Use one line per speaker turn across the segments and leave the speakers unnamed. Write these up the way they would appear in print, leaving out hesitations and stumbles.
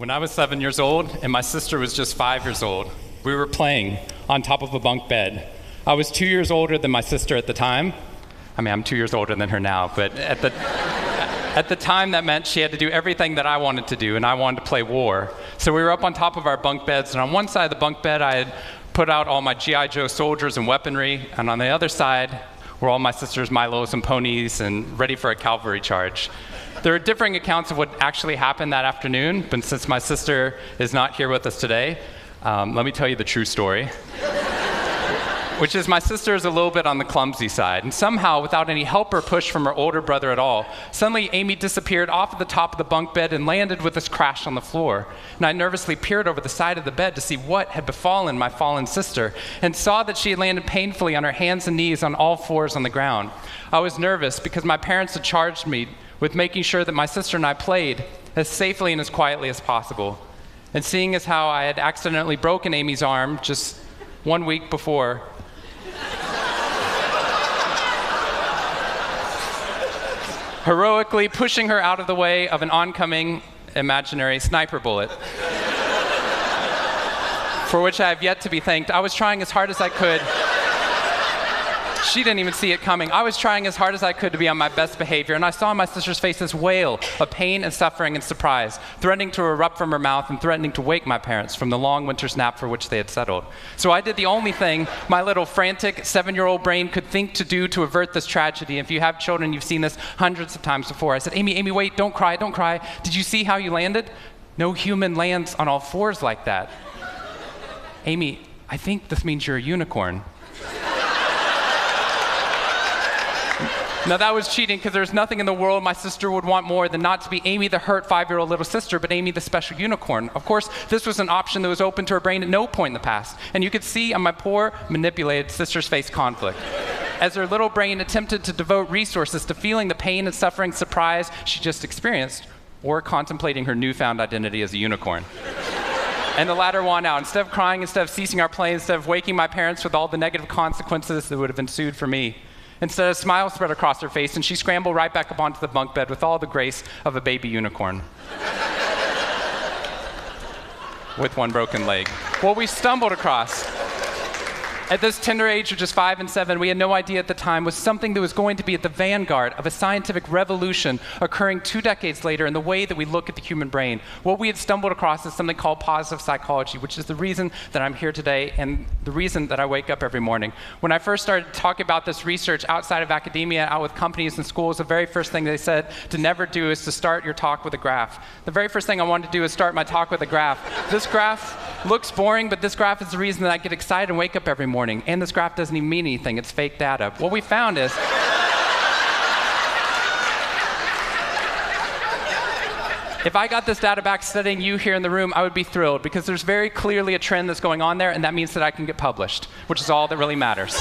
When I was 7 years old and my sister was just 5 years old, we were playing on top of a bunk bed. I was 2 years older than my sister at the time. I mean, I'm 2 years older than her now, but at the time that meant she had to do everything that I wanted to do, and I wanted to play war. So we were up on top of our bunk beds, and on one side of the bunk bed, I had put out all my G.I. Joe soldiers and weaponry, and on the other side were all my sister's Milos and ponies and ready for a cavalry charge. There are differing accounts of what actually happened that afternoon, but since my sister is not here with us today, let me tell you the true story. Which is my sister is a little bit on the clumsy side, and somehow, without any help or push from her older brother at all, suddenly Amy disappeared off of the top of the bunk bed and landed with us crash on the floor. And I nervously peered over the side of the bed to see what had befallen my fallen sister, and saw that she had landed painfully on her hands and knees on all fours on the ground. I was nervous because my parents had charged me with making sure that my sister and I played as safely and as quietly as possible. And seeing as how I had accidentally broken Amy's arm just 1 week before, heroically pushing her out of the way of an oncoming imaginary sniper bullet, for which I have yet to be thanked. I was trying as hard as I could. She didn't even see it coming. I was trying as hard as I could to be on my best behavior, and I saw my sister's face this wail of pain and suffering and surprise, threatening to erupt from her mouth and threatening to wake my parents from the long winter's nap for which they had settled. So I did the only thing my little frantic 7-year-old brain could think to do to avert this tragedy. If you have children, you've seen this hundreds of times before. I said, Amy, wait, don't cry, don't cry. Did you see how you landed? No human lands on all fours like that. Amy, I think this means you're a unicorn. Now that was cheating, because there's nothing in the world my sister would want more than not to be Amy the hurt 5-year-old little sister, but Amy the special unicorn. Of course, this was an option that was open to her brain at no point in the past, and you could see on my poor, manipulated sister's face conflict, as her little brain attempted to devote resources to feeling the pain and suffering surprise she just experienced, or contemplating her newfound identity as a unicorn. And the latter won out. Instead of crying, instead of ceasing our play, instead of waking my parents with all the negative consequences that would have ensued for me, instead, a smile spread across her face, and she scrambled right back up onto the bunk bed with all the grace of a baby unicorn. With one broken leg. What we stumbled across at this tender age of just 5 and 7, we had no idea at the time, was something that was going to be at the vanguard of a scientific revolution occurring 2 decades later in the way that we look at the human brain. What we had stumbled across is something called positive psychology, which is the reason that I'm here today and the reason that I wake up every morning. When I first started talking about this research outside of academia, out with companies and schools, the very first thing they said to never do is to start your talk with a graph. The very first thing I wanted to do is start my talk with a graph. This graph looks boring, but this graph is the reason that I get excited and wake up every morning. And this graph doesn't even mean anything. It's fake data. What we found is if I got this data back studying you here in the room, I would be thrilled, because there's very clearly a trend that's going on there, and that means that I can get published, which is all that really matters.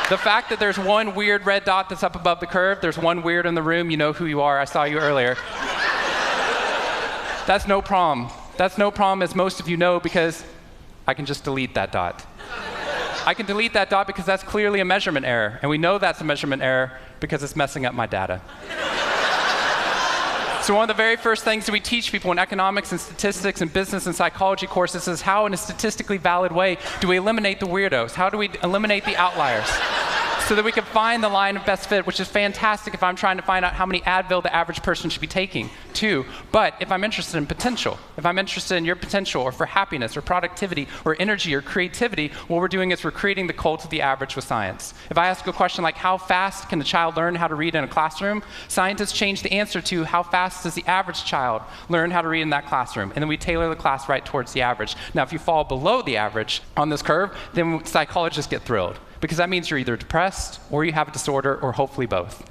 The fact that there's one weird red dot that's up above the curve, there's one weird in the room, you know who you are, I saw you earlier. That's no problem. That's no problem, as most of you know, because I can just delete that dot. I can delete that dot because that's clearly a measurement error, and we know that's a measurement error because it's messing up my data. So one of the very first things that we teach people in economics and statistics and business and psychology courses is how, in a statistically valid way, do we eliminate the weirdos? How do we eliminate the outliers? So that we can find the line of best fit, which is fantastic if I'm trying to find out how many Advil the average person should be taking, too. But if I'm interested in potential, if I'm interested in your potential, or for happiness, or productivity, or energy, or creativity, what we're doing is we're creating the cult of the average with science. If I ask a question like, how fast can a child learn how to read in a classroom? Scientists change the answer to, how fast does the average child learn how to read in that classroom? And then we tailor the class right towards the average. Now, if you fall below the average on this curve, then psychologists get thrilled, because that means you're either depressed, or you have a disorder, or hopefully both.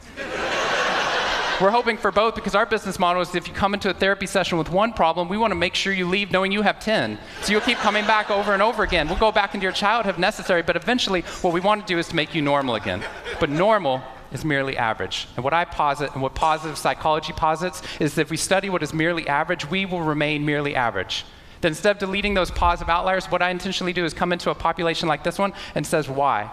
We're hoping for both, because our business model is if you come into a therapy session with one problem, we want to make sure you leave knowing you have 10. So you'll keep coming back over and over again. We'll go back into your childhood if necessary, but eventually what we want to do is to make you normal again. But normal is merely average. And what I posit, and what positive psychology posits, is that if we study what is merely average, we will remain merely average. Then instead of deleting those positive outliers, what I intentionally do is come into a population like this one and says, why?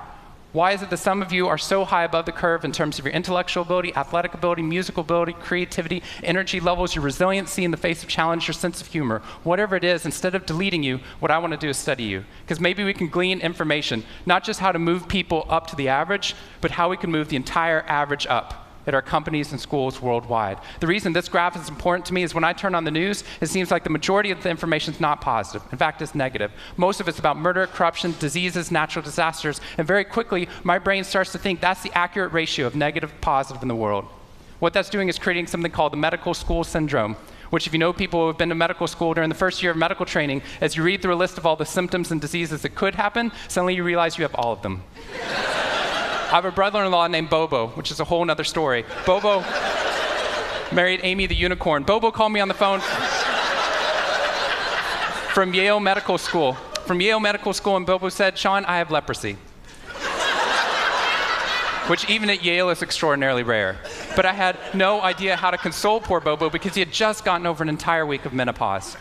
Why is it that some of you are so high above the curve in terms of your intellectual ability, athletic ability, musical ability, creativity, energy levels, your resiliency in the face of challenge, your sense of humor? Whatever it is, instead of deleting you, what I want to do is study you. Because maybe we can glean information, not just how to move people up to the average, but how we can move the entire average up at our companies and schools worldwide. The reason this graph is important to me is when I turn on the news, it seems like the majority of the information is not positive. In fact, it's negative. Most of it's about murder, corruption, diseases, natural disasters, and very quickly, my brain starts to think that's the accurate ratio of negative to positive in the world. What that's doing is creating something called the medical school syndrome, which if you know people who have been to medical school during the first year of medical training, as you read through a list of all the symptoms and diseases that could happen, suddenly you realize you have all of them. I have a brother-in-law named Bobo, which is a whole other story. Bobo married Amy the unicorn. Bobo called me on the phone from Yale Medical School. And Bobo said, "Shawn, I have leprosy." Which even at Yale is extraordinarily rare. But I had no idea how to console poor Bobo because he had just gotten over an entire week of menopause.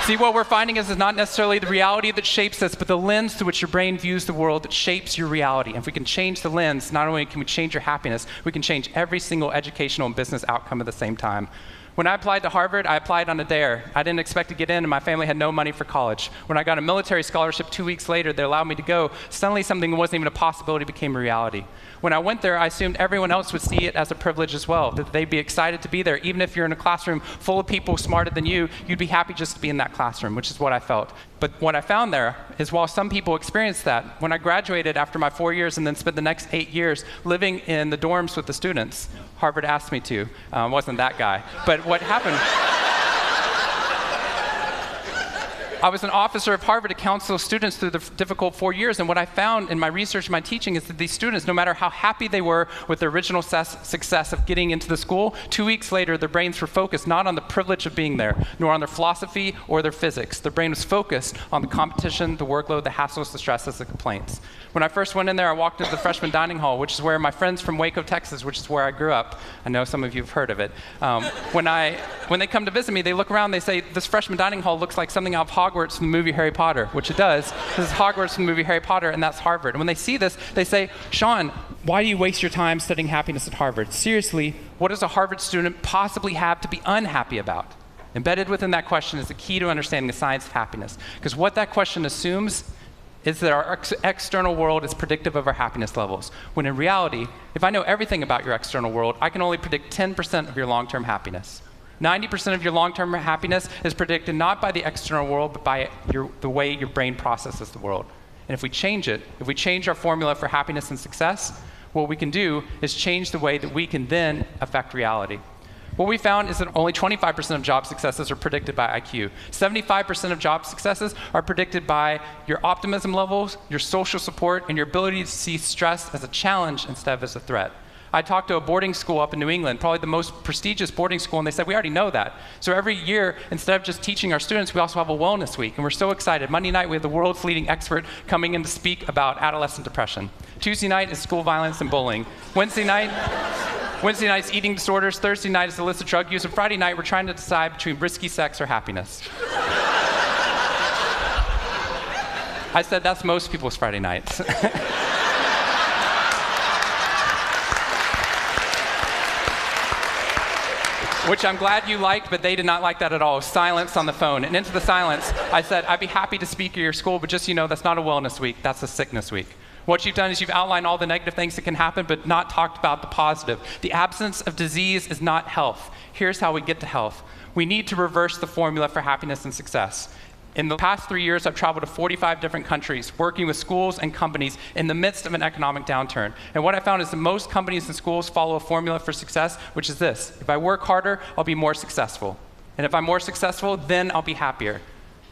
See, what we're finding is not necessarily the reality that shapes us, but the lens through which your brain views the world that shapes your reality. And if we can change the lens, not only can we change your happiness, we can change every single educational and business outcome at the same time. When I applied to Harvard, I applied on a dare. I didn't expect to get in, and my family had no money for college. When I got a military scholarship 2 weeks later that allowed me to go, suddenly something that wasn't even a possibility became a reality. When I went there, I assumed everyone else would see it as a privilege as well, that they'd be excited to be there. Even if you're in a classroom full of people smarter than you, you'd be happy just to be in that classroom, which is what I felt. But what I found there is while some people experienced that, when I graduated after my 4 years and then spent the next 8 years living in the dorms with the students, Harvard asked me to. Wasn't that guy. But what happened, I was an officer of Harvard to counsel students through the difficult 4 years, and what I found in my research and my teaching is that these students, no matter how happy they were with their original success of getting into the school, 2 weeks later, their brains were focused not on the privilege of being there, nor on their philosophy or their physics. Their brain was focused on the competition, the workload, the hassles, the stresses, the complaints. When I first went in there, I walked into the freshman dining hall, which is where my friends from Waco, Texas, which is where I grew up, I know some of you have heard of it. When they come to visit me, they look around, they say, this freshman dining hall looks like something out of Hogwarts from the movie Harry Potter, which it does. This is Hogwarts from the movie Harry Potter, and that's Harvard. And when they see this, they say, "Shawn, why do you waste your time studying happiness at Harvard? Seriously, what does a Harvard student possibly have to be unhappy about?" Embedded within that question is the key to understanding the science of happiness. Because what that question assumes is that our external world is predictive of our happiness levels. When in reality, if I know everything about your external world, I can only predict 10% of your long-term happiness. 90% of your long-term happiness is predicted not by the external world, but by the way your brain processes the world. And if we change it, if we change our formula for happiness and success, what we can do is change the way that we can then affect reality. What we found is that only 25% of job successes are predicted by IQ. 75% of job successes are predicted by your optimism levels, your social support, and your ability to see stress as a challenge instead of as a threat. I talked to a boarding school up in New England, probably the most prestigious boarding school, and they said, we already know that. So every year, instead of just teaching our students, we also have a wellness week, and we're so excited. Monday night, we have the world's leading expert coming in to speak about adolescent depression. Tuesday night is school violence and bullying. Wednesday night's eating disorders. Thursday night is illicit drug use. And Friday night, we're trying to decide between risky sex or happiness. I said that's most people's Friday nights. Which I'm glad you liked, but they did not like that at all. Silence on the phone. And into the silence, I said, I'd be happy to speak at your school, but just so you know, that's not a wellness week, that's a sickness week. What you've done is you've outlined all the negative things that can happen, but not talked about the positive. The absence of disease is not health. Here's how we get to health. We need to reverse the formula for happiness and success. In the past 3 years, I've traveled to 45 different countries, working with schools and companies in the midst of an economic downturn. And what I found is that most companies and schools follow a formula for success, which is this: if I work harder, I'll be more successful. And if I'm more successful, then I'll be happier.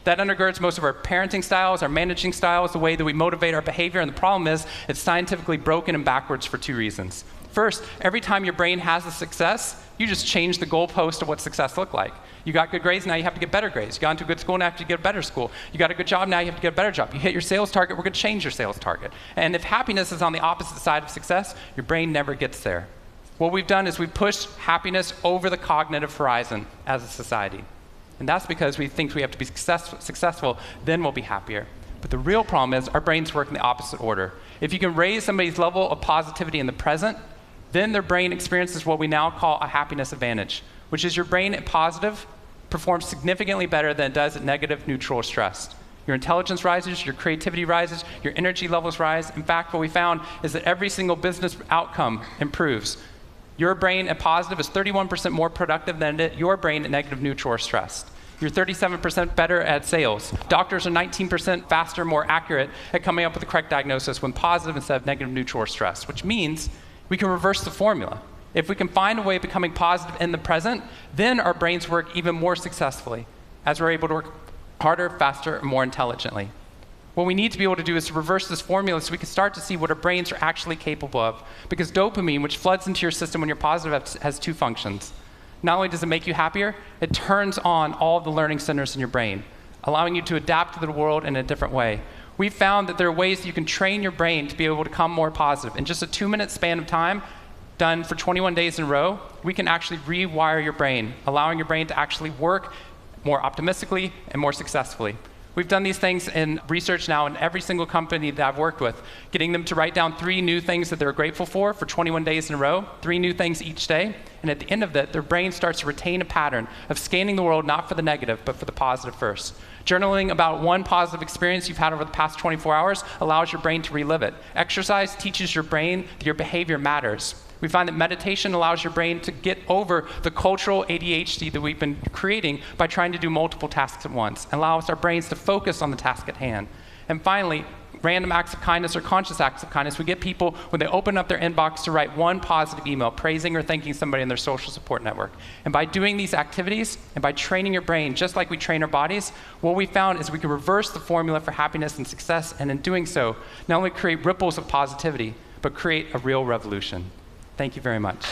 That undergirds most of our parenting styles, our managing styles, the way that we motivate our behavior. And the problem is, it's scientifically broken and backwards for 2 reasons. First, every time your brain has a success, you just change the goalpost of what success looked like. You got good grades, now you have to get better grades. You got into a good school, now you have to get a better school. You got a good job, now you have to get a better job. You hit your sales target, we're going to change your sales target. And if happiness is on the opposite side of success, your brain never gets there. What we've done is we've pushed happiness over the cognitive horizon as a society. And that's because we think we have to be successful, then we'll be happier. But the real problem is our brains work in the opposite order. If you can raise somebody's level of positivity in the present, then their brain experiences what we now call a happiness advantage, which is your brain at positive performs significantly better than it does at negative, neutral, or stressed. Your intelligence rises, your creativity rises, your energy levels rise. In fact, what we found is that every single business outcome improves. Your brain at positive is 31% more productive than your brain at negative, neutral, or stressed. You're 37% better at sales. Doctors are 19% faster, more accurate at coming up with the correct diagnosis when positive instead of negative, neutral, or stressed, which means we can reverse the formula. If we can find a way of becoming positive in the present, then our brains work even more successfully as we're able to work harder, faster, and more intelligently. What we need to be able to do is to reverse this formula so we can start to see what our brains are actually capable of. Because dopamine, which floods into your system when you're positive, has two functions. Not only does it make you happier, it turns on all of the learning centers in your brain, allowing you to adapt to the world in a different way. We've found that there are ways that you can train your brain to be able to become more positive. In just a 2-minute span of time, done for 21 days in a row, we can actually rewire your brain, allowing your brain to actually work more optimistically and more successfully. We've done these things in research now in every single company that I've worked with, getting them to write down 3 new things that they're grateful for 21 days in a row, 3 new things each day. And at the end of that, their brain starts to retain a pattern of scanning the world not for the negative, but for the positive first. Journaling about one positive experience you've had over the past 24 hours allows your brain to relive it. Exercise teaches your brain that your behavior matters. We find that meditation allows your brain to get over the cultural ADHD that we've been creating by trying to do multiple tasks at once, and allows our brains to focus on the task at hand. And finally, random acts of kindness or conscious acts of kindness. We get people, when they open up their inbox, to write one positive email praising or thanking somebody in their social support network. And by doing these activities and by training your brain, just like we train our bodies, what we found is we can reverse the formula for happiness and success, and in doing so, not only create ripples of positivity, but create a real revolution. Thank you very much.